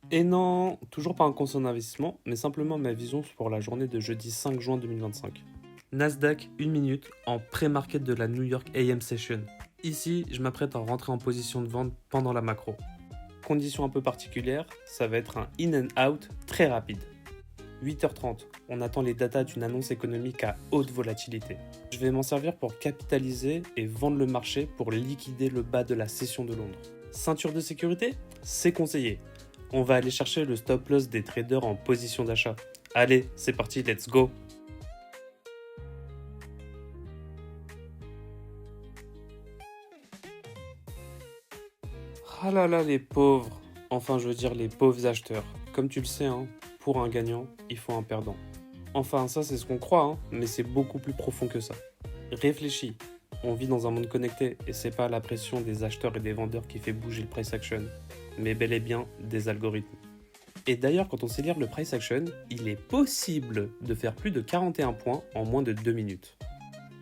Et non, toujours pas un conseil d'investissement, mais simplement ma vision pour la journée de jeudi 5 juin 2025. Nasdaq, 1 minute, en pré-market de la New York AM Session. Ici, je m'apprête à rentrer en position de vente pendant la macro. Condition un peu particulière, ça va être un in and out très rapide. 8h30, on attend les datas d'une annonce économique à haute volatilité. Je vais m'en servir pour capitaliser et vendre le marché pour liquider le bas de la session de Londres. Ceinture de sécurité? C'est conseillé. On va aller chercher le stop loss des traders en position d'achat. Allez, c'est parti, let's go! Ah là là, les pauvres. Enfin, je veux dire les pauvres acheteurs. Comme tu le sais, hein, pour un gagnant, il faut un perdant. Enfin, ça c'est ce qu'on croit, hein, mais c'est beaucoup plus profond que ça. Réfléchis. On vit dans un monde connecté et c'est pas la pression des acheteurs et des vendeurs qui fait bouger le price action, mais bel et bien des algorithmes. Et d'ailleurs, quand on sait lire le price action, il est possible de faire plus de 41 points en moins de 2 minutes.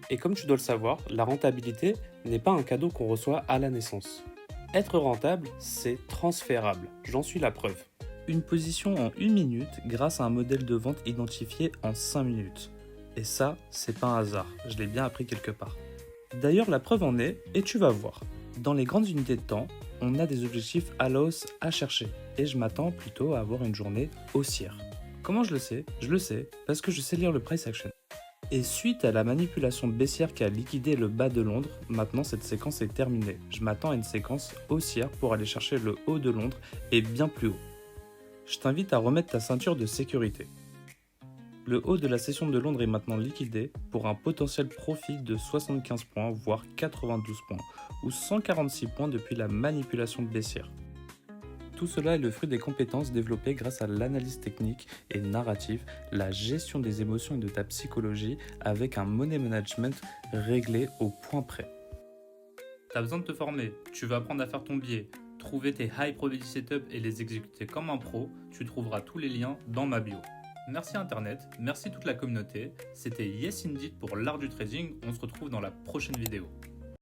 Et comme tu dois le savoir, la rentabilité n'est pas un cadeau qu'on reçoit à la naissance. Être rentable, c'est transférable, j'en suis la preuve. Une position en 1 minute grâce à un modèle de vente identifié en 5 minutes. Et ça, c'est pas un hasard, je l'ai bien appris quelque part. D'ailleurs, la preuve en est, et tu vas voir. Dans les grandes unités de temps, on a des objectifs à la hausse à chercher, et je m'attends plutôt à avoir une journée haussière. Comment je le sais? Je le sais, parce que je sais lire le price action. Et suite à la manipulation baissière qui a liquidé le bas de Londres, maintenant cette séquence est terminée. Je m'attends à une séquence haussière pour aller chercher le haut de Londres et bien plus haut. Je t'invite à remettre ta ceinture de sécurité. Le haut de la session de Londres est maintenant liquidé pour un potentiel profit de 75 points, voire 92 points, ou 146 points depuis la manipulation baissière. Tout cela est le fruit des compétences développées grâce à l'analyse technique et narrative, la gestion des émotions et de ta psychologie avec un money management réglé au point près. T'as besoin de te former, tu vas apprendre à faire ton billet, trouver tes high probability setups et les exécuter comme un pro, tu trouveras tous les liens dans ma bio. Merci Internet, merci toute la communauté, c'était Yes Indeed pour l'art du trading, on se retrouve dans la prochaine vidéo.